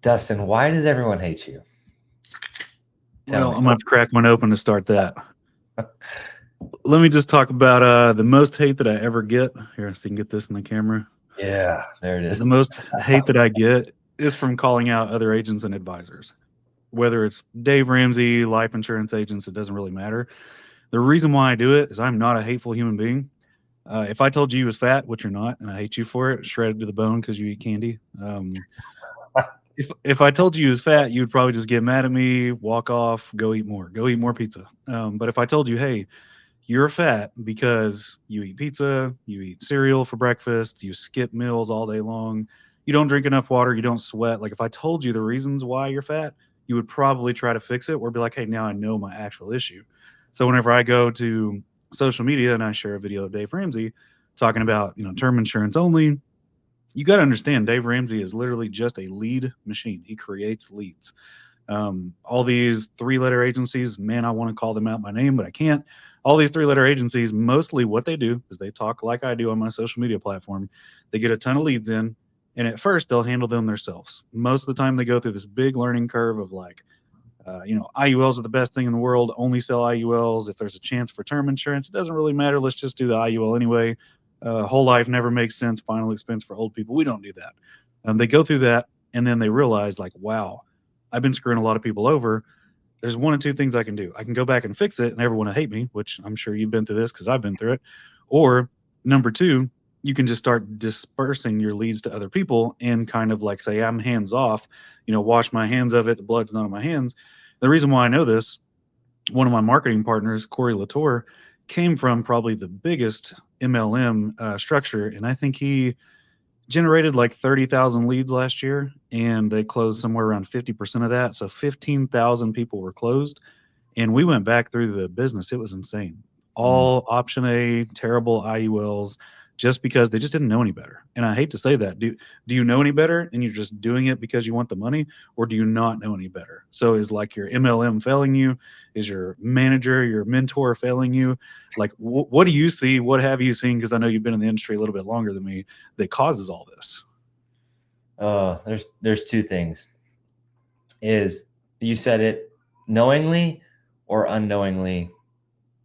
Dustin, why does everyone hate you? Tell Well, me. I'm gonna have to crack one open to start that. Let me just talk about the most hate that I ever get. Here, so you can get this in the camera. Yeah, there it The is. most hate that I get is from calling out other agents and advisors. Whether it's Dave Ramsey, life insurance agents, it doesn't really matter. The reason why I do it is I'm not a hateful human being. If I told you you was fat, which you're not, and I hate you for it, shredded to the bone because you eat candy. If I told you you was fat, you would probably just get mad at me, walk off, go eat more pizza. But if I told you, hey, you're fat because you eat pizza, you eat cereal for breakfast, you skip meals all day long, you don't drink enough water, you don't sweat. Like if I told you the reasons why you're fat, you would probably try to fix it or be like, hey, now I know my actual issue. So whenever I go to social media and I share a video of Dave Ramsey talking about, term insurance only, you got to understand Dave Ramsey is literally just a lead machine. He creates leads. All these three-letter agencies, man, I want to call them out by name, but I can't. All these three-letter agencies, mostly what they do is they talk like I do on my social media platform. They get a ton of leads in, and at first they'll handle them themselves. Most of the time, they go through this big learning curve of like, IULs are the best thing in the world. Only sell IULs if there's a chance for term insurance. It doesn't really matter. Let's just do the IUL anyway. Whole life never makes sense. Final expense for old people. We don't do that. They go through that, and then they realize, like, wow, I've been screwing a lot of people over. There's one of two things I can do. I can go back and fix it, and everyone will hate me, which I'm sure you've been through this because I've been through it. Or number two, you can just start dispersing your leads to other people and kind of like say, I'm hands off, wash my hands of it. The blood's not on my hands. The reason why I know this, one of my marketing partners, Corey Latour, came from probably the biggest MLM structure. And I think he generated like 30,000 leads last year and they closed somewhere around 50% of that. So 15,000 people were closed. And we went back through the business. It was insane. Mm. All option A, terrible IULs, just because they just didn't know any better. And I hate to say that. Do you know any better and you're just doing it because you want the money, or do you not know any better? So is like your MLM failing you? Is your manager, your mentor failing you? Like what do you see? What have you seen? Because I know you've been in the industry a little bit longer than me, that causes all this. There's two things. Is you said it, knowingly or unknowingly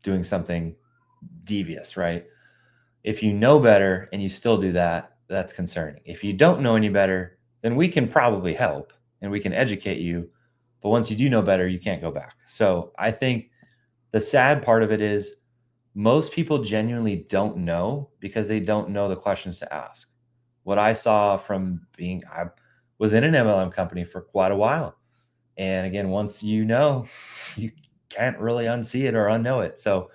doing something devious, right? If you know better and you still do that, that's concerning. If you don't know any better, then we can probably help and we can educate you. But once you do know better, you can't go back. So I think the sad part of it is most people genuinely don't know because they don't know the questions to ask. What I saw from I was in an MLM company for quite a while. And again, once you know, you can't really unsee it or unknow it. So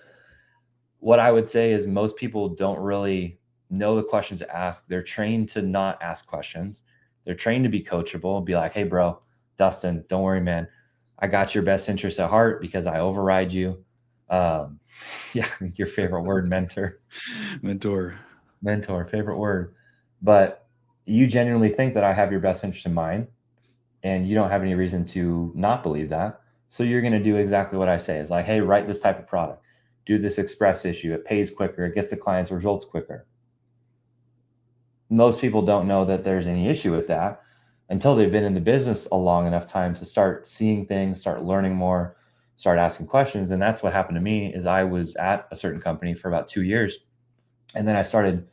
what I would say is most people don't really know the questions to ask. They're trained to not ask questions. They're trained to be coachable, be like, hey, bro, Dustin, don't worry, man. I got your best interests at heart because I override you. Um, yeah, your favorite word, mentor, Mentor. favorite word. But you genuinely think that I have your best interest in mind, and you don't have any reason to not believe that. So you're going to do exactly what I say. Is like, hey, write this type of product, do this express issue. It pays quicker. It gets the client's results quicker. Most people don't know that there's any issue with that until they've been in the business a long enough time to start seeing things, start learning more, start asking questions. And that's what happened to me. Is I was at a certain company for about 2 years, and then I started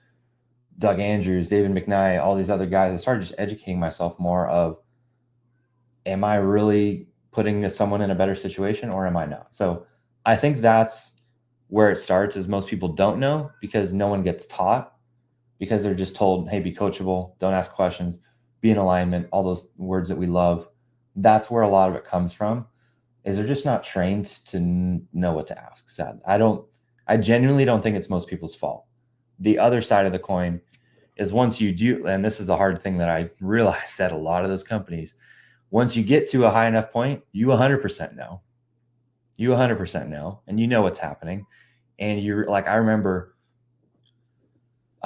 Doug Andrews, David McKnight, all these other guys. I started just educating myself more of, am I really putting someone in a better situation or am I not? So I think that's where it starts. Is most people don't know because no one gets taught, because they're just told, hey, be coachable, don't ask questions, be in alignment, all those words that we love. That's where a lot of it comes from, is they're just not trained to know what to ask. Sad. I genuinely don't think it's most people's fault. The other side of the coin is once you do, and this is the hard thing that I realized that a lot of those companies, once you get to a high enough point, you 100% know. You 100% know, and you know what's happening. And you're like, I remember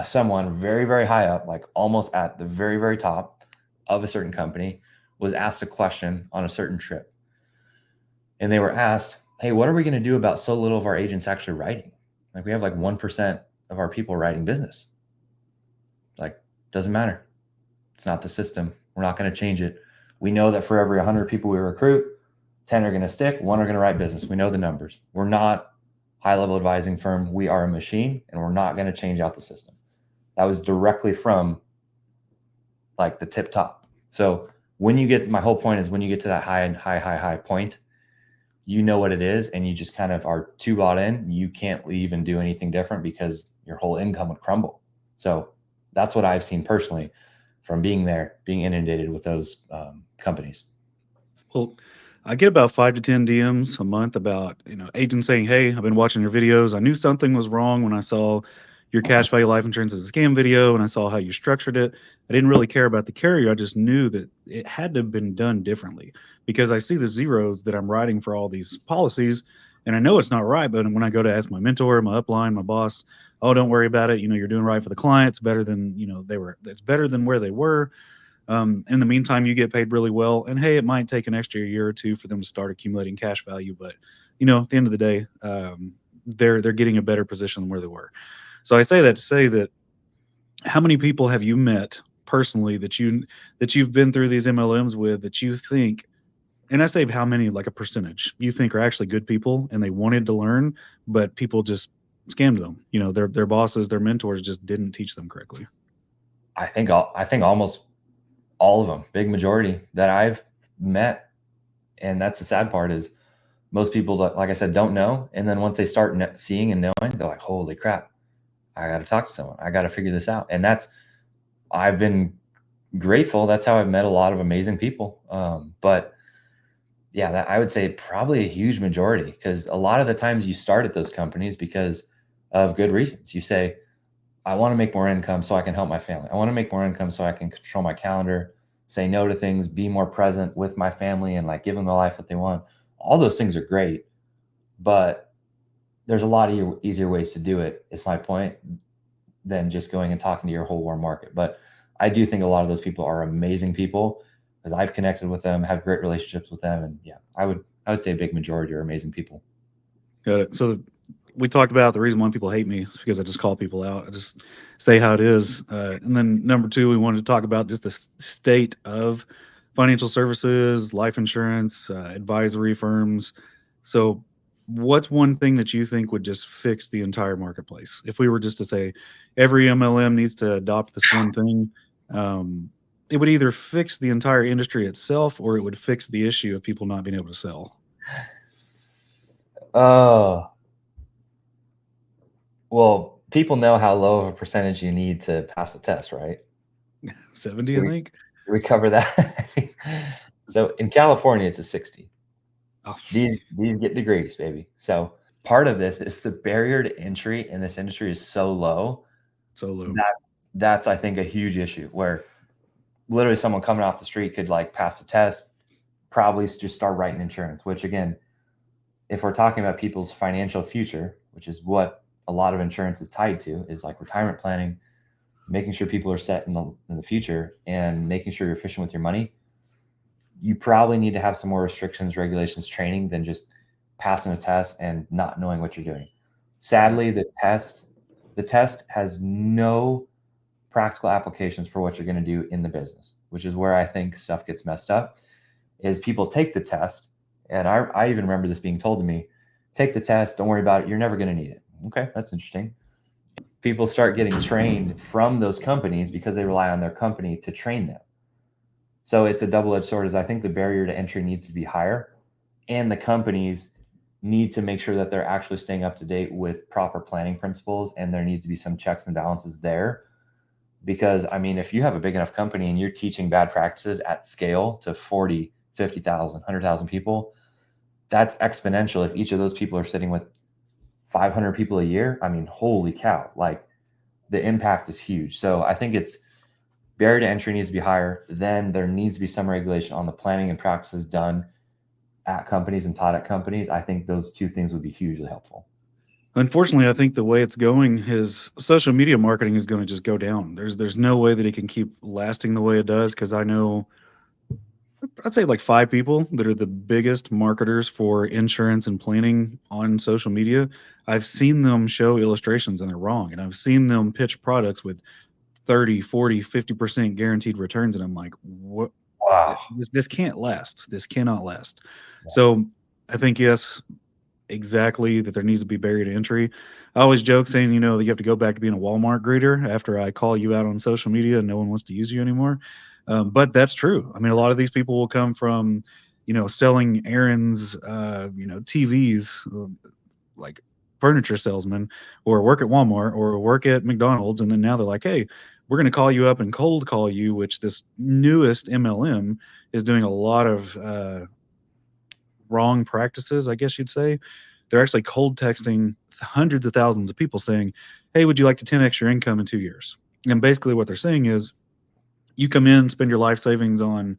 someone very, very high up, like almost at the very, very top of a certain company, was asked a question on a certain trip. And they were asked, hey, what are we going to do about so little of our agents actually writing? Like, we have like 1% of our people writing business. Like, doesn't matter. It's not the system. We're not going to change it. We know that for every 100 people we recruit, 10 are going to stick, 1 are going to write business. We know the numbers. We're not high-level advising firm. We are a machine, and we're not going to change out the system. That was directly from like the tip top. So when you get, my whole point is when you get to that high point, you know what it is, and you just kind of are too bought in. You can't leave and do anything different because your whole income would crumble. So that's what I've seen personally from being there, being inundated with those companies. Well, I get about 5 to 10 DMs a month about, agents saying, "Hey, I've been watching your videos. I knew something was wrong when I saw your cash value life insurance as a scam video and I saw how you structured it. I didn't really care about the carrier. I just knew that it had to have been done differently because I see the zeros that I'm writing for all these policies and I know it's not right. But when I go to ask my mentor, my upline, my boss, oh, don't worry about it. You're doing right for the client. It's better than, it's better than where they were. In the meantime, you get paid really well. And hey, it might take an extra year or two for them to start accumulating cash value, but at the end of the day, they're getting a better position than where they were. So I say that to say that how many people have you met personally that you've been through these MLMs with that you think, and I say how many, like a percentage, you think are actually good people and they wanted to learn, but people just scammed them. Their bosses, their mentors just didn't teach them correctly. I think almost all of them, big majority that I've met. And that's the sad part is most people, like I said, don't know. And then once they start seeing and knowing, they're like, holy crap, I got to talk to someone. I got to figure this out. And I've been grateful. That's how I've met a lot of amazing people. But yeah, I would say probably a huge majority, because a lot of the times you start at those companies because of good reasons. You say, I want to make more income so I can help my family. I want to make more income so I can control my calendar, say no to things, be more present with my family, and like give them the life that they want. All those things are great, but there's a lot of easier ways to do it, is my point, than just going and talking to your whole warm market. But I do think a lot of those people are amazing people because I've connected with them, have great relationships with them. And yeah, I would say a big majority are amazing people. Got it. So we talked about the reason why people hate me is because I just call people out. I just say how it is. And then number two, we wanted to talk about just the state of financial services, life insurance, advisory firms. So what's one thing that you think would just fix the entire marketplace? If we were just to say every MLM needs to adopt this one thing, it would either fix the entire industry itself or it would fix the issue of people not being able to sell. Oh, well, people know how low of a percentage you need to pass the test, right? 70, I think. We cover that. So in California, it's a 60. Oh, These get degrees, baby. So part of this is the barrier to entry in this industry is so low. so low. That's I think a huge issue, where literally someone coming off the street could like pass the test, probably just start writing insurance, which again, if we're talking about people's financial future, which is what a lot of insurance is tied to, is like retirement planning, making sure people are set in the future and making sure you're efficient with your money. You probably need to have some more restrictions, regulations, training than just passing a test and not knowing what you're doing. Sadly, the test has no practical applications for what you're going to do in the business, which is where I think stuff gets messed up. Is people take the test, and I even remember this being told to me, take the test, don't worry about it, you're never going to need it. Okay, that's interesting. People start getting trained from those companies because they rely on their company to train them. So it's a double-edged sword. Is I think the barrier to entry needs to be higher, and the companies need to make sure that they're actually staying up to date with proper planning principles, and there needs to be some checks and balances there. Because I mean, if you have a big enough company and you're teaching bad practices at scale to 40, 50,000, 100,000 people, that's exponential. If each of those people are sitting with 500 people a year, I mean, holy cow, like the impact is huge. So I think it's barrier to entry needs to be higher. Then there needs to be some regulation on the planning and practices done at companies and taught at companies. I think those two things would be hugely helpful. Unfortunately, I think the way it's going is social media marketing is going to just go down. There's no way that it can keep lasting the way it does, because I know I'd say like 5 people that are the biggest marketers for insurance and planning on social media. I've seen them show illustrations and they're wrong. And I've seen them pitch products with 30, 40, 50% guaranteed returns. And I'm like, what Wow. This can't last. This cannot last. Yeah. So I think, yes, exactly, that there needs to be barrier to entry. I always joke saying, that you have to go back to being a Walmart greeter after I call you out on social media and no one wants to use you anymore. But that's true. I mean, a lot of these people will come from, selling errands, TVs, like furniture salesman, or work at Walmart or work at McDonald's. And then now they're like, hey, we're going to call you up and cold call you, which this newest MLM is doing a lot of wrong practices, I guess you'd say. They're actually cold texting hundreds of thousands of people saying, hey, would you like to 10x your income in 2 years? And basically what they're saying is, you come in, spend your life savings on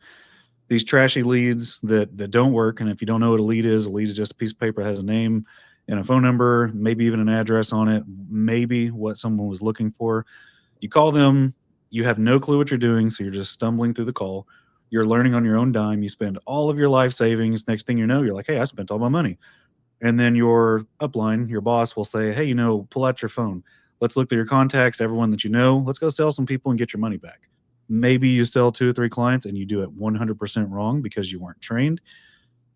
these trashy leads that don't work. And if you don't know what a lead is just a piece of paper that has a name and a phone number, maybe even an address on it, maybe what someone was looking for. You call them, you have no clue what you're doing, so you're just stumbling through the call. You're learning on your own dime. You spend all of your life savings. Next thing you know, you're like, hey, I spent all my money. And then your upline, your boss, will say, hey, pull out your phone. Let's look through your contacts, everyone that you know. Let's go sell some people and get your money back. Maybe you sell 2 or 3 clients and you do it 100% wrong because you weren't trained.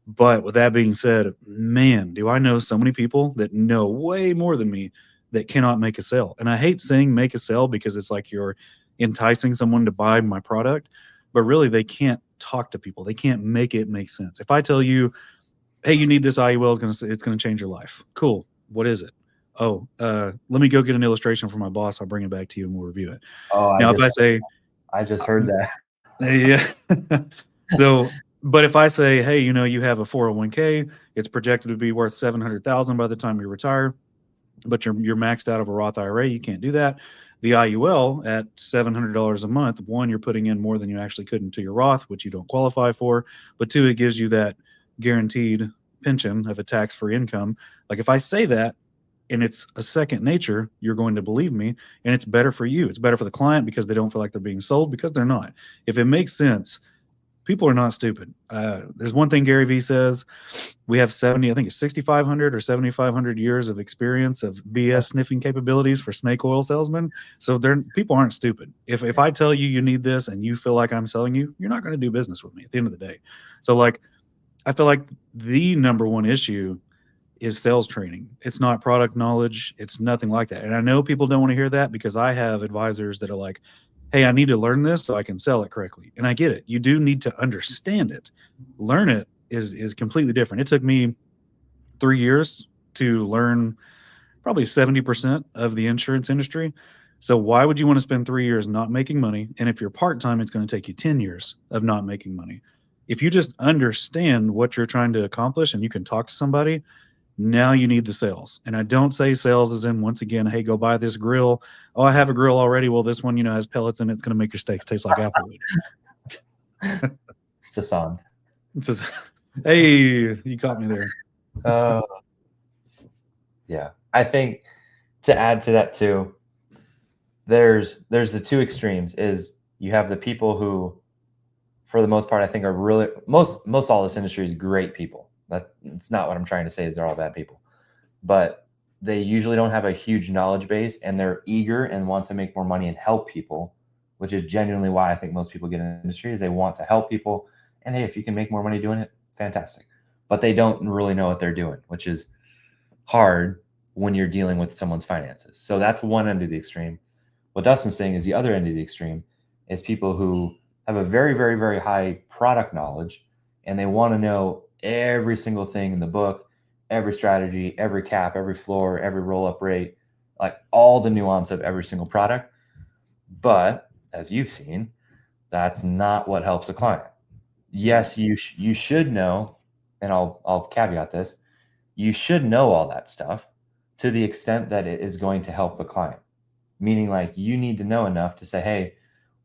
But with that being said, man, do I know so many people that know way more than me that cannot make a sale. And I hate saying make a sale because it's like you're enticing someone to buy my product, but really they can't talk to people. They can't make it make sense. If I tell you, hey, you need this IUL, it's gonna change your life. Cool. What is it? Oh, let me go get an illustration from my boss. I'll bring it back to you and we'll review it. Oh, Now, if I say, I just heard that. yeah. So, but if I say, hey, you have a 401k, it's projected to be worth 700,000 by the time you retire, but you're maxed out of a Roth IRA, you can't do that. The IUL at $700 a month, one, you're putting in more than you actually could into your Roth, which you don't qualify for, but two, it gives you that guaranteed pension of a tax-free income. Like if I say that and it's a second nature, you're going to believe me, and it's better for you. It's better for the client because they don't feel like they're being sold, because they're not. If it makes sense, people are not stupid. There's one thing Gary Vee says: we have 70, I think it's 6,500 or 7,500 years of experience of BS sniffing capabilities for snake oil salesmen. So people aren't stupid. If I tell you need this and you feel like I'm selling you, you're not going to do business with me at the end of the day. So like, I feel like the number one issue is sales training. It's not product knowledge. It's nothing like that. And I know people don't want to hear that because I have advisors that are like, hey, I need to learn this so I can sell it correctly. And I get it. You do need to understand it. Learn it is completely different. It took me 3 years to learn probably 70% of the insurance industry. So why would you want to spend 3 years not making money? And if you're part-time, it's going to take you 10 years of not making money. If you just understand what you're trying to accomplish and you can talk to somebody, now you need the sales. And I don't say sales as in, once again, hey, go buy this grill. Oh, I have a grill already. Well, this one, has pellets in it. It's going to make your steaks taste like applewood. It's a song. It says, hey, you caught me there. Yeah. I think to add to that too, there's the two extremes. Is you have the people who, for the most part, I think are really most all this industry is great people. It's not what I'm trying to say is they're all bad people, but they usually don't have a huge knowledge base and they're eager and want to make more money and help people, which is genuinely why I think most people get in the industry, is they want to help people. And hey, if you can make more money doing it, fantastic. But they don't really know what they're doing, which is hard when you're dealing with someone's finances. So that's one end of the extreme. What Dustin's saying is the other end of the extreme is people who have a very, very, very high product knowledge and they want to know every single thing in the book, every strategy, every cap, every floor, every roll-up rate, like all the nuance of every single product. But as you've seen, that's not what helps a client. Yes, you should know, and I'll caveat this, you should know all that stuff to the extent that it is going to help the client. Meaning like you need to know enough to say, hey,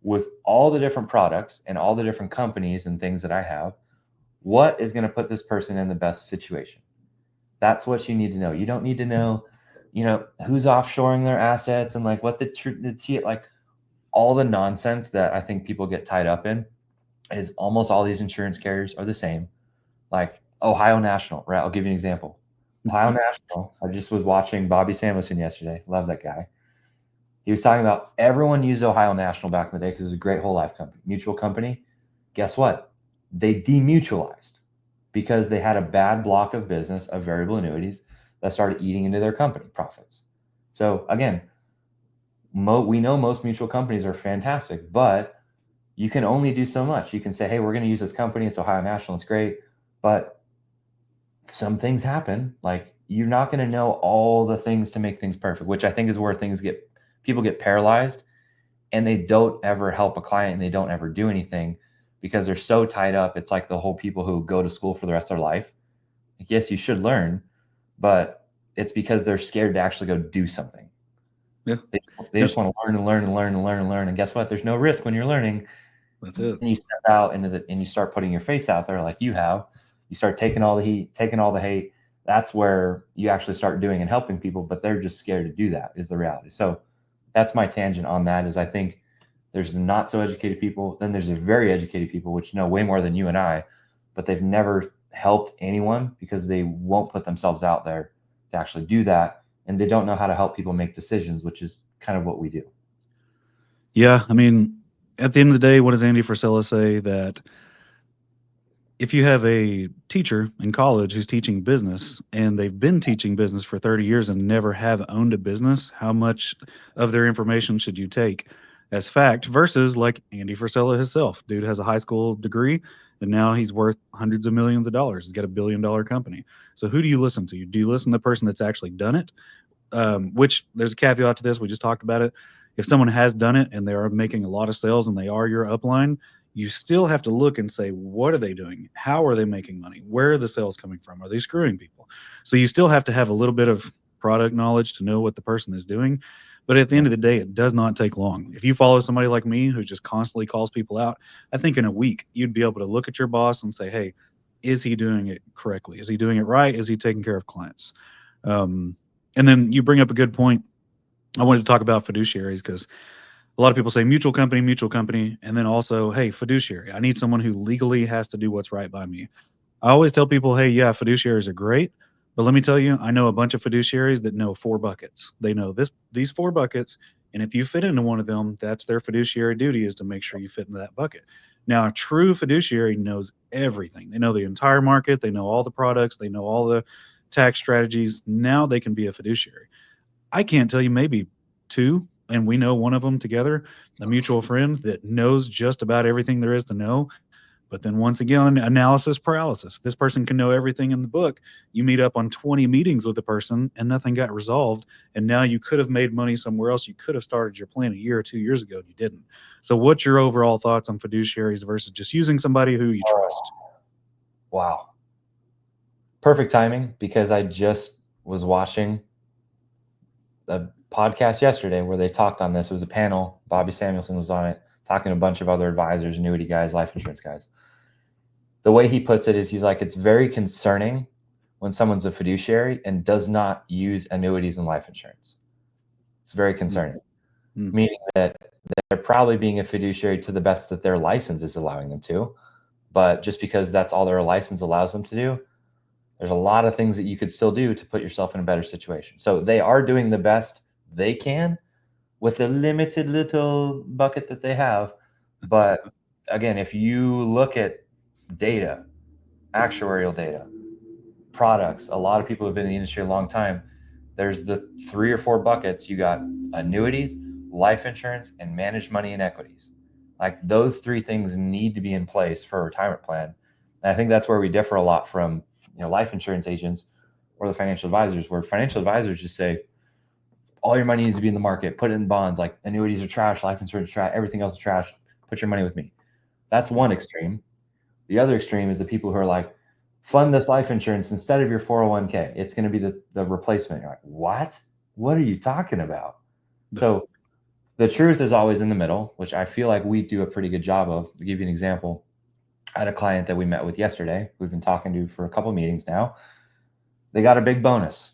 with all the different products and all the different companies and things that I have, what is going to put this person in the best situation? That's what you need to know. You don't need to know, who's offshoring their assets and like what like all the nonsense that I think people get tied up in is almost all these insurance carriers are the same. Like Ohio National, right? I'll give you an example. Ohio National, I just was watching Bobby Samuelson yesterday. Love that guy. He was talking about everyone used Ohio National back in the day because it was a great whole life company, mutual company. Guess what? They demutualized because they had a bad block of business of variable annuities that started eating into their company profits. So again, we know most mutual companies are fantastic, but you can only do so much. You can say, hey, we're going to use this company. It's Ohio National. It's great. But some things happen. Like, you're not going to know all the things to make things perfect, which I think is where people get paralyzed, and they don't ever help a client and they don't ever do anything because they're so tied up. It's like the whole people who go to school for the rest of their life. Like, yes, you should learn, but it's because they're scared to actually go do something. Yeah. They just want to learn and learn and learn and learn and learn. And guess what? There's no risk when you're learning. That's it. And you step out and you start putting your face out there like you have. You start taking all the heat, taking all the hate. That's where you actually start doing and helping people, but they're just scared to do that, is the reality. So that's my tangent on that. Is I think there's not so educated people, then there's the very educated people, which know way more than you and I, but they've never helped anyone because they won't put themselves out there to actually do that. And they don't know how to help people make decisions, which is kind of what we do. Yeah. I mean, at the end of the day, what does Andy Frisella say? That if you have a teacher in college who's teaching business and they've been teaching business for 30 years and never have owned a business, how much of their information should you take as fact versus like Andy Frisella himself? Dude has a high school degree and now he's worth hundreds of millions of dollars. He's got $1 billion company. So who do you listen to? Do you listen to the person that's actually done it? Which there's a caveat to this. We just talked about it. If someone has done it and they are making a lot of sales and they are your upline, you still have to look and say, what are they doing? How are they making money? Where are the sales coming from? Are they screwing people? So you still have to have a little bit of product knowledge to know what the person is doing. But at the end of the day, it does not take long. If you follow somebody like me who just constantly calls people out, I think in a week, you'd be able to look at your boss and say, hey, is he doing it correctly? Is he doing it right? Is he taking care of clients? And then you bring up a good point. I wanted to talk about fiduciaries because a lot of people say mutual company, and then also, hey, fiduciary. I need someone who legally has to do what's right by me. I always tell people, hey, yeah, fiduciaries are great, but let me tell you, I know a bunch of fiduciaries that know 4 buckets. They know these 4 buckets, and if you fit into one of them, that's their fiduciary duty, is to make sure you fit into that bucket. Now, a true fiduciary knows everything. They know the entire market, they know all the products, they know all the tax strategies. Now they can be a fiduciary. I can't tell you, maybe 2, and we know one of them together, a mutual friend that knows just about everything there is to know. But then once again, analysis paralysis. This person can know everything in the book. You meet up on 20 meetings with the person and nothing got resolved. And now you could have made money somewhere else. You could have started your plan a year or 2 years ago and you didn't. So what's your overall thoughts on fiduciaries versus just using somebody who you trust? Wow. Perfect timing, because I just was watching a podcast yesterday where they talked on this. It was a panel. Bobby Samuelson was on it, talking to a bunch of other advisors, annuity guys, life insurance guys. The way he puts it is, he's like, it's very concerning when someone's a fiduciary and does not use annuities and life insurance. It's very concerning, meaning that they're probably being a fiduciary to the best that their license is allowing them to. But just because that's all their license allows them to do, there's a lot of things that you could still do to put yourself in a better situation. So they are doing the best they can with the limited little bucket that they have. But again, if you look at data, actuarial data, products, a lot of people have been in the industry a long time. There's the 3 or 4 buckets. You got annuities, life insurance, and managed money and equities. Like, those 3 things need to be in place for a retirement plan. And I think that's where we differ a lot from, life insurance agents or the financial advisors, where financial advisors just say, all your money needs to be in the market, put it in bonds. Like, annuities are trash, life insurance is trash, everything else is trash. Put your money with me. That's one extreme. The other extreme is the people who are like, fund this life insurance instead of your 401k. It's going to be the replacement. You're like, what? What are you talking about? So the truth is always in the middle, which I feel like we do a pretty good job of. To give you an example, I had a client that we met with yesterday. We've been talking to for a couple of meetings now. They got a big bonus.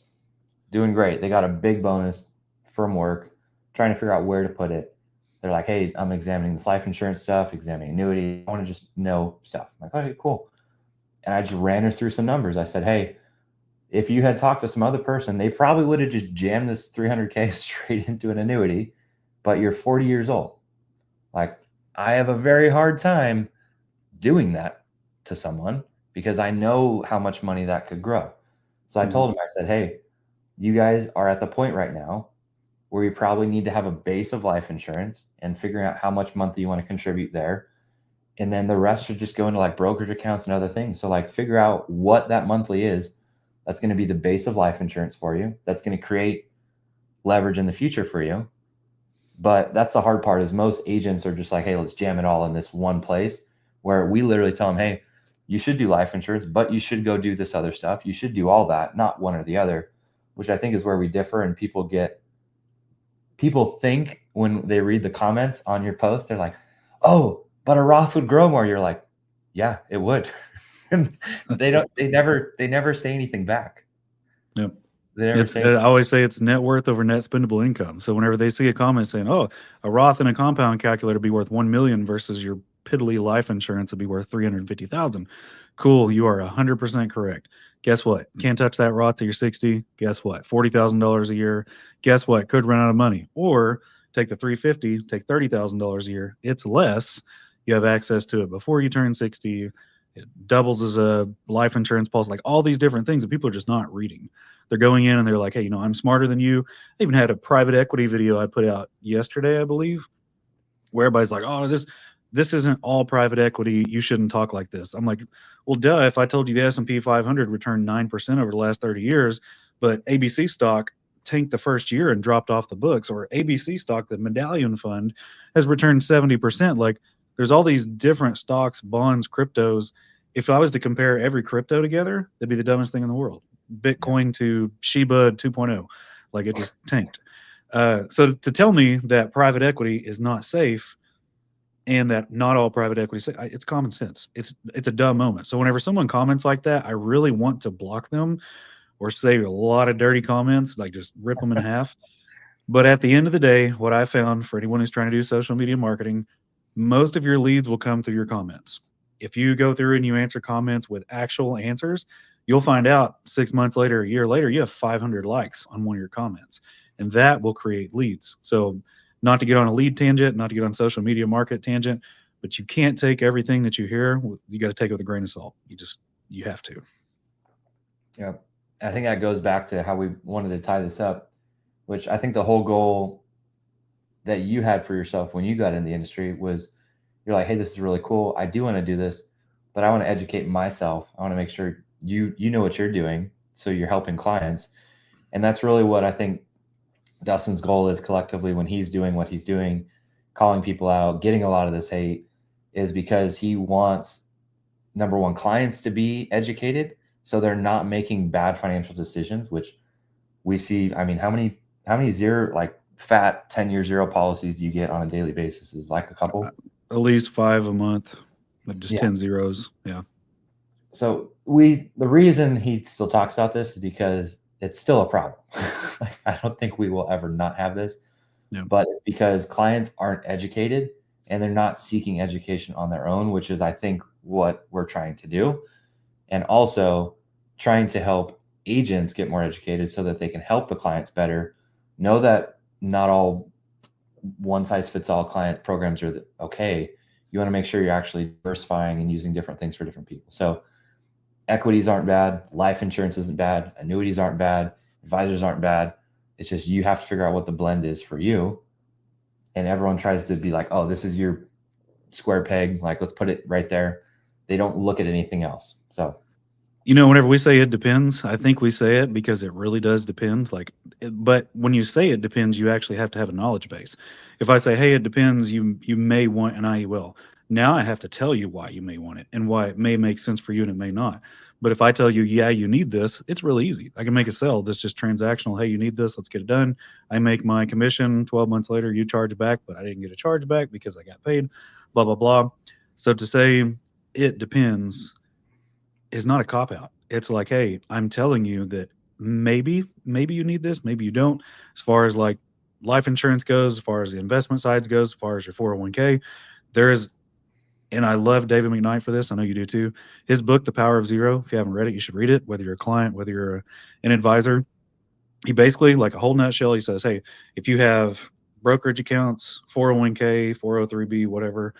Doing great. They got a big bonus from work, trying to figure out where to put it. They're like, hey, I'm examining this life insurance stuff, examining annuity. I want to just know stuff. I'm like, okay, cool. And I just ran her through some numbers. I said, hey, if you had talked to some other person, they probably would have just jammed this 300K straight into an annuity, but you're 40 years old. Like, I have a very hard time doing that to someone because I know how much money that could grow. So I told him, I said, hey, you guys are at the point right now where you probably need to have a base of life insurance and figuring out how much monthly you want to contribute there. And then the rest should just go into like brokerage accounts and other things. So like figure out what that monthly is. That's going to be the base of life insurance for you. That's going to create leverage in the future for you. But that's the hard part is most agents are just like, hey, let's jam it all in this one place where we literally tell them, hey, you should do life insurance, but you should go do this other stuff. You should do all that, not one or the other, which I think is where we differ. And people think when they read the comments on your post, they're like, oh, but a Roth would grow more. You're like, yeah, it would. And they never say anything back. Yep. They never say I always say it's net worth over net spendable income. So whenever they see a comment saying, oh, a Roth and a compound calculator be worth 1 million versus your piddly life insurance would be worth 350,000. Cool. You are 100% correct. Guess what? Can't touch that Roth till you're 60. Guess what? $40,000 a year. Guess what? Could run out of money. Or take the 350, take $30,000 a year. It's less. You have access to it before you turn 60. It doubles as a life insurance policy, like all these different things that people are just not reading. They're going in and they're like, hey, I'm smarter than you. I even had a private equity video I put out yesterday, I believe, where everybody's like, oh, this isn't all private equity. You shouldn't talk like this. I'm like, well, duh, if I told you the S&P 500 returned 9% over the last 30 years, but ABC stock tanked the first year and dropped off the books, or ABC stock, the Medallion Fund, has returned 70%. Like there's all these different stocks, bonds, cryptos. If I was to compare every crypto together, that'd be the dumbest thing in the world. Bitcoin to Shiba 2.0, like it just tanked. So to tell me that private equity is not safe and that not all private equity, it's common sense. It's a dumb moment. So whenever someone comments like that, I really want to block them or say a lot of dirty comments, like just rip them in half. But at the end of the day, what I found for anyone who's trying to do social media marketing, most of your leads will come through your comments. If you go through and you answer comments with actual answers, you'll find out 6 months later, a year later, you have 500 likes on one of your comments, and that will create leads. So not to get on a lead tangent, not to get on social media market tangent, but you can't take everything that you hear. You got to take it with a grain of salt. You have to. Yeah. I think that goes back to how we wanted to tie this up, which I think the whole goal that you had for yourself when you got in the industry was you're like, hey, this is really cool. I do want to do this, but I want to educate myself. I want to make sure you know what you're doing, so you're helping clients. And that's really what I think Dustin's goal is collectively when he's doing what he's doing, calling people out, getting a lot of this hate, is because he wants, number one, clients to be educated so they're not making bad financial decisions, which we see. I mean, how many zero, like fat 10-year zero policies do you get on a daily basis? Is like a couple? At least 5 a month, but just Yeah. 10 zeros. Yeah. So the reason he still talks about this is because it's still a problem. Like, I don't think we will ever not have this, Yeah. but it's because clients aren't educated and they're not seeking education on their own, which is, I think, what we're trying to do. And also trying to help agents get more educated so that they can help the clients better. Know that not all one size fits all client programs are okay. You want to make sure you're actually diversifying and using different things for different people. So equities aren't bad. Life insurance isn't bad. Annuities aren't bad. Advisors aren't bad. It's just you have to figure out what the blend is for you. And everyone tries to be like, oh, this is your square peg. Like, let's put it right there. They don't look at anything else. So, Whenever we say it depends, I think we say it because it really does depend. But when you say it depends, you actually have to have a knowledge base. If I say, hey, it depends, you may want an IUL. Now I have to tell you why you may want it and why it may make sense for you and it may not. But if I tell you, yeah, you need this, it's really easy. I can make a sell that's just transactional. Hey, you need this, let's get it done. I make my commission. 12 months later, you charge back, but I didn't get a charge back because I got paid, blah, blah, blah. So to say it depends is not a cop out. It's like, hey, I'm telling you that maybe you need this, maybe you don't. As far as like life insurance goes, as far as the investment sides goes, as far as your 401k, there is, and I love David McKnight for this. I know you do too. His book, The Power of Zero, if you haven't read it, you should read it, whether you're a client, whether you're an advisor. He basically, like a whole nutshell, he says, hey, if you have brokerage accounts, 401k, 403b, whatever,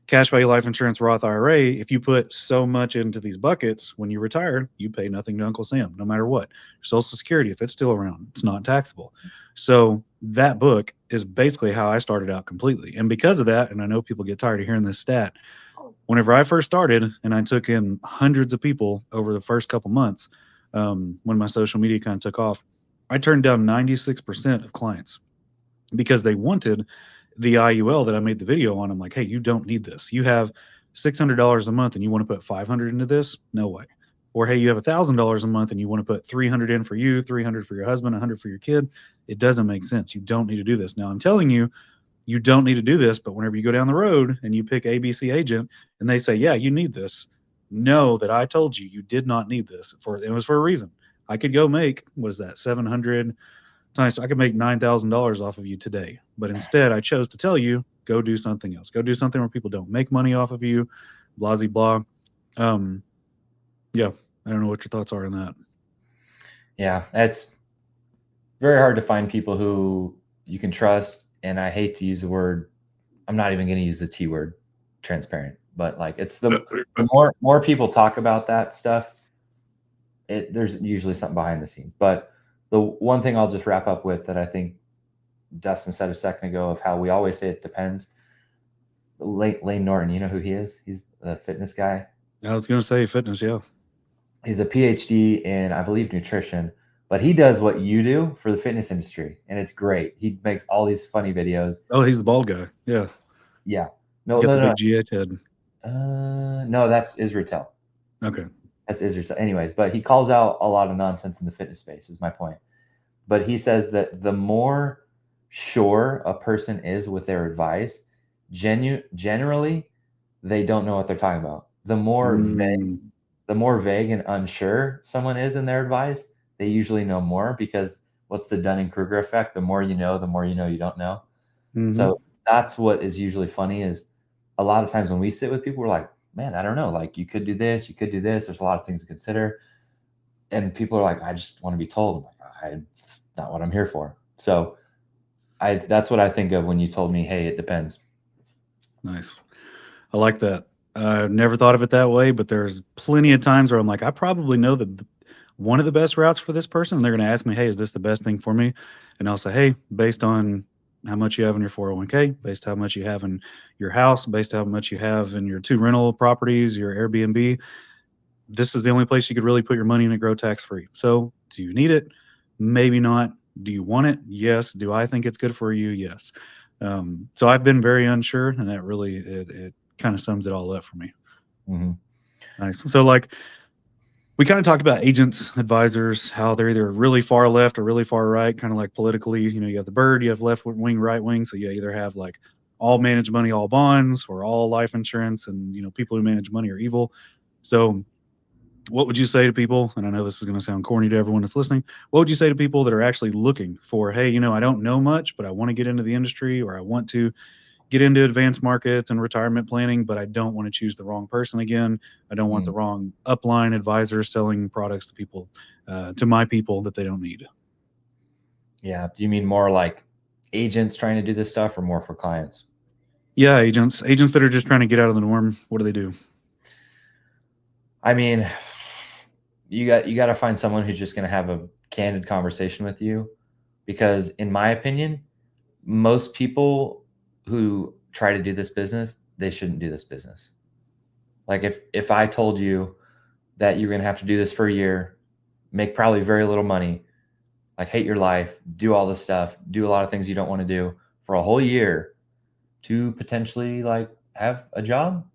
cash value life insurance, Roth IRA, if you put so much into these buckets, when you retire, you pay nothing to Uncle Sam, no matter what. Social Security, if it's still around, it's not taxable. So that book is basically how I started out completely. And because of that, and I know people get tired of hearing this stat, whenever I first started and I took in hundreds of people over the first couple months, when my social media kind of took off, I turned down 96% of clients because they wanted the IUL that I made the video on. I'm like, hey, you don't need this. You have $600 a month and you want to put 500 into this? No way. Or hey, you have $1,000 a month and you want to put 300 in for you, 300 for your husband, 100 for your kid. It doesn't make sense. You don't need to do this. Now I'm telling you, you don't need to do this, but whenever you go down the road and you pick ABC agent and they say, yeah, you need this, know that I told you you did not need this. It was for a reason. I could go make, what is that, 700 times, I could make $9,000 off of you today. But instead, I chose to tell you, go do something else. Go do something where people don't make money off of you, blah, blah. Yeah, I don't know what your thoughts are on that. Yeah, it's very hard to find people who you can trust. And I hate to use the word, I'm not even going to use the T word, transparent, but like it's the more people talk about that stuff, there's usually something behind the scenes. But the one thing I'll just wrap up with that I think Dustin said a second ago of how we always say it depends. Lane Norton, you know who he is? He's the fitness guy. I was going to say fitness, yeah. He's a PhD in, I believe, nutrition, but he does what you do for the fitness industry, and it's great. He makes all these funny videos. Oh, he's the bald guy. Yeah. Yeah. No, big GH head. No, that's Israel. Okay. That's Israel. Anyways, but he calls out a lot of nonsense in the fitness space, is my point. But he says that the more sure a person is with their advice, generally, they don't know what they're talking about. The more vague and unsure someone is in their advice, they usually know more, because what's the Dunning-Kruger effect? The more you know you don't know. Mm-hmm. So that's what is usually funny, is a lot of times when we sit with people, we're like, man, I don't know. Like, you could do this, you could do this. There's a lot of things to consider. And people are like, I just want to be told. I'm like, it's not what I'm here for. So that's what I think of when you told me, hey, it depends. Nice. I like that. I've never thought of it that way, but there's plenty of times where I'm like, I probably know one of the best routes for this person. And they're going to ask me, hey, is this the best thing for me? And I'll say, hey, based on how much you have in your 401k, based on how much you have in your house, based on how much you have in your 2 rental properties, your Airbnb, this is the only place you could really put your money in and grow tax-free. So do you need it? Maybe not. Do you want it? Yes. Do I think it's good for you? Yes. So I've been very unsure, and that really, it kind of sums it all up for me. Mm-hmm. Nice. So like, we kind of talked about agents, advisors, how they're either really far left or really far right, kind of like politically, you have the bird, you have left wing, right wing. So you either have like all managed money, all bonds, or all life insurance, and people who manage money are evil. So what would you say to people, and I know this is going to sound corny to everyone that's listening, what would you say to people that are actually looking for, hey, I don't know much, but I want to get into the industry, or I want to get into advanced markets and retirement planning, but I don't want to choose the wrong person again. I don't want the wrong upline advisor selling products to people, to my people that they don't need. Yeah. Do you mean more like agents trying to do this stuff, or more for clients? Yeah, agents that are just trying to get out of the norm. What do they do? I mean, you got to find someone who's just going to have a candid conversation with you, because in my opinion, most people who try to do this business, they shouldn't do this business. Like if I told you that you're going to have to do this for a year, make probably very little money, like hate your life, do all this stuff, do a lot of things you don't want to do for a whole year to potentially like have a job,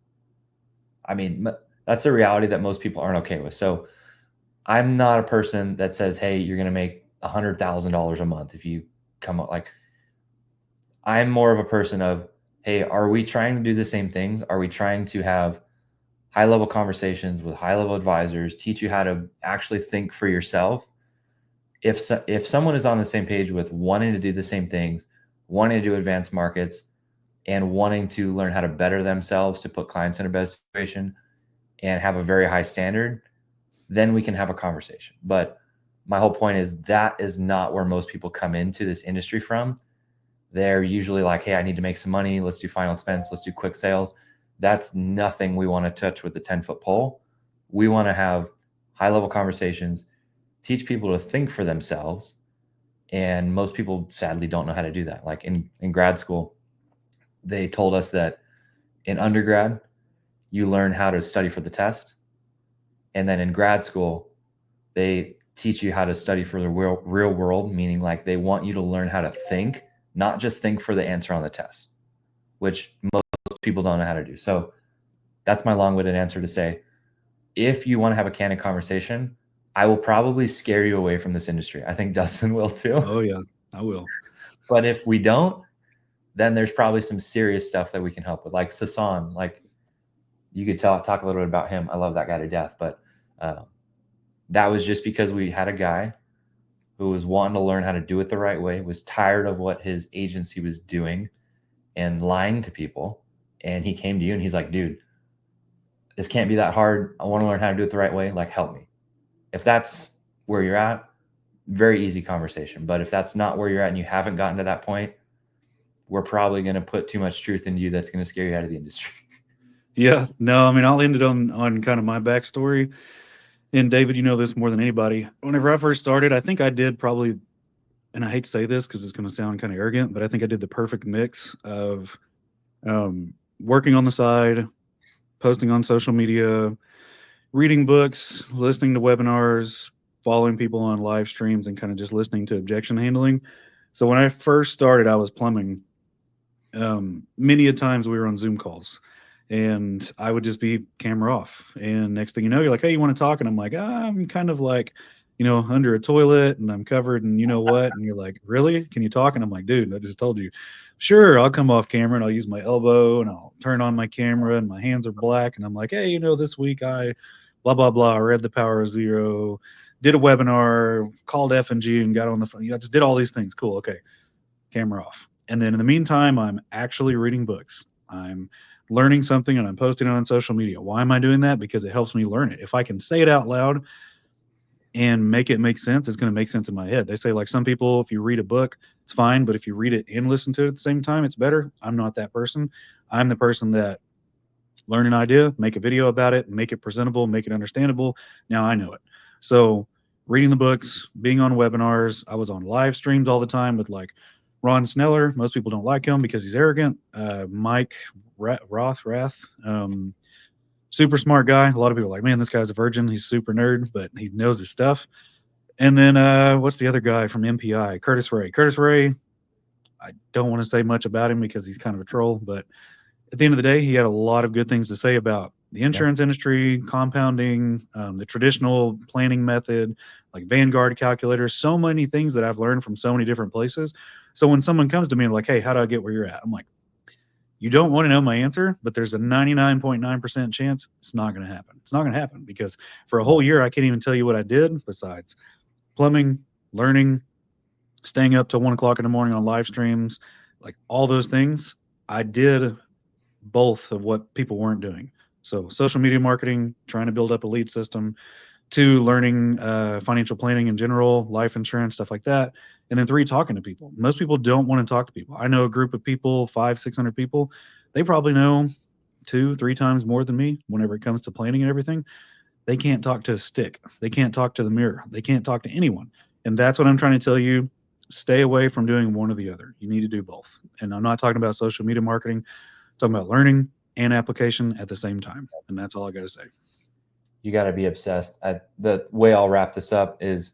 I mean, that's a reality that most people aren't okay with. So I'm not a person that says, hey, you're going to make $100,000 a month if you come up. Like, I'm more of a person of, hey, are we trying to do the same things? Are we trying to have high level conversations with high level advisors, teach you how to actually think for yourself? If someone is on the same page with wanting to do the same things, wanting to do advanced markets, and wanting to learn how to better themselves to put clients in a better situation and have a very high standard, then we can have a conversation. But my whole point is that is not where most people come into this industry from. They're usually like, hey, I need to make some money. Let's do final expense. Let's do quick sales. that's nothing we want to touch with the 10-foot pole. We want to have high level conversations, teach people to think for themselves. And most people sadly don't know how to do that. Like in grad school, they told us that in undergrad, you learn how to study for the test. And then in grad school, they teach you how to study for the real world, meaning like they want you to learn how to think, not just think for the answer on the test, which most people don't know how to do. So that's my long-winded answer to say, if you want to have a candid conversation, I will probably scare you away from this industry. I think Dustin will too. Oh yeah, I will. But if we don't, then there's probably some serious stuff that we can help with. Like Sasan, like you could talk a little bit about him. I love that guy to death. But that was just because we had a guy who was wanting to learn how to do it the right way, was tired of what his agency was doing and lying to people. And he came to you and he's like, dude, this can't be that hard. I want to learn how to do it the right way. Like, help me. If that's where you're at, very easy conversation. But if that's not where you're at and you haven't gotten to that point, we're probably going to put too much truth into you that's going to scare you out of the industry. Yeah, no, I mean, I'll end it on kind of my backstory. And David, you know this more than anybody. Whenever I first started, I think I did probably, and I hate to say this because it's going to sound kind of arrogant, but I think I did the perfect mix of working on the side, posting on social media, reading books, listening to webinars, following people on live streams, and kind of just listening to objection handling. So when I first started, I was plumbing. Many a times we were on Zoom calls and I would just be camera off. And next thing you know, you're like, hey, you want to talk? And I'm like, I'm kind of like, under a toilet and I'm covered and you know what? And you're like, really? Can you talk? And I'm like, dude, I just told you. Sure, I'll come off camera and I'll use my elbow and I'll turn on my camera and my hands are black. And I'm like, hey, this week I blah, blah, blah. I read The Power of Zero, did a webinar, called F&G and got on the phone. I just did all these things. Cool. Okay. Camera off. And then in the meantime, I'm actually reading books. I'm learning something and I'm posting it on social media. Why am I doing that? Because it helps me learn it. If I can say it out loud and make it make sense, it's going to make sense in my head. They say, like, some people, if you read a book, it's fine, but if you read it and listen to it at the same time, it's better. I'm not that person. I'm the person that learn an idea, make a video about it, make it presentable, make it understandable. Now I know it. So reading the books, being on webinars, I was on live streams all the time with like Ron Sneller. Most people don't like him because he's arrogant. Mike Rath, super smart guy. A lot of people are like, man, this guy's a virgin. He's super nerd, but he knows his stuff. And then what's the other guy from MPI? Curtis Ray. Curtis Ray, I don't want to say much about him because he's kind of a troll, but at the end of the day, he had a lot of good things to say about the insurance industry, compounding, the traditional planning method, like Vanguard calculators, so many things that I've learned from so many different places. So when someone comes to me and like, hey, how do I get where you're at? I'm like, you don't want to know my answer, but there's a 99.9% chance it's not going to happen. It's not going to happen because for a whole year, I can't even tell you what I did besides plumbing, learning, staying up till 1 o'clock in the morning on live streams, like all those things. I did both of what people weren't doing. So social media marketing, trying to build up a lead system, 2, learning financial planning in general, life insurance, stuff like that. And then 3, talking to people. Most people don't want to talk to people. I know a group of people, 500-600 people, they probably know 2-3 times more than me whenever it comes to planning and everything. They can't talk to a stick. They can't talk to the mirror. They can't talk to anyone. And that's what I'm trying to tell you. Stay away from doing one or the other. You need to do both. And I'm not talking about social media marketing. I'm talking about learning and application at the same time. And that's all I got to say. You got to be obsessed. The way I'll wrap this up is,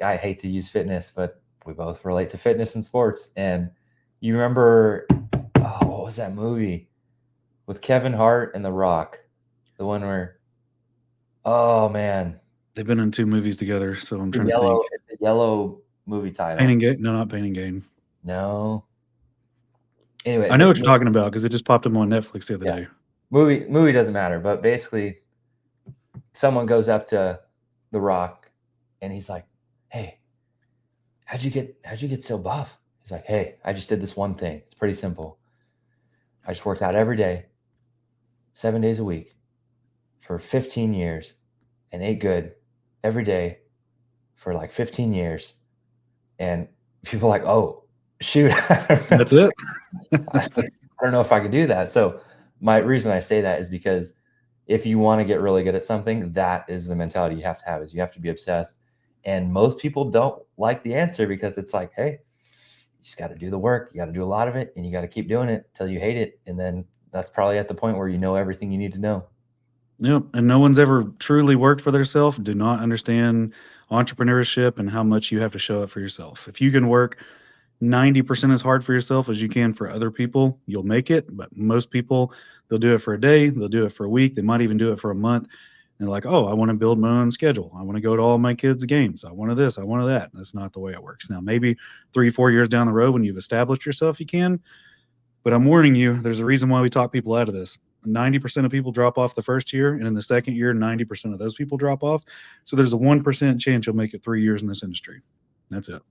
I hate to use fitness, but we both relate to fitness and sports. And you remember, what was that movie with Kevin Hart and The Rock? The one where, oh man, they've been in 2 movies together. So I'm trying to think. It's a yellow movie title. Pain and Gain? No, not Pain and Gain. No. Anyway, I know what you're talking about because it just popped up on Netflix the other day. Movie doesn't matter, but basically, someone goes up to The Rock, and he's like, "Hey, how'd you get so buff?" He's like, "Hey, I just did this one thing. It's pretty simple. I just worked out every day, 7 days a week, for 15 years, and ate good every day for like 15 years." And people are like, "Oh, shoot, That's it. I don't know if I could do that." So my reason I say that is because if you want to get really good at something, that is the mentality you have to have, is you have to be obsessed. And most people don't like the answer because it's like, hey, you just got to do the work. You got to do a lot of it and you got to keep doing it till you hate it. And then that's probably at the point where you know everything you need to know. Yep. And no one's ever truly worked for themselves, do not understand entrepreneurship and how much you have to show up for yourself. If you can work 90% as hard for yourself as you can for other people, you'll make it. But most people, they'll do it for a day, they'll do it for a week, they might even do it for a month. And they're like, oh, I want to build my own schedule. I want to go to all my kids' games. I wanted this, I wanted that. That's not the way it works. Now, maybe 3, 4 years down the road when you've established yourself, you can. But I'm warning you, there's a reason why we talk people out of this. 90% of people drop off the first year, and in the second year, 90% of those people drop off. So there's a 1% chance you'll make it 3 years in this industry. That's it.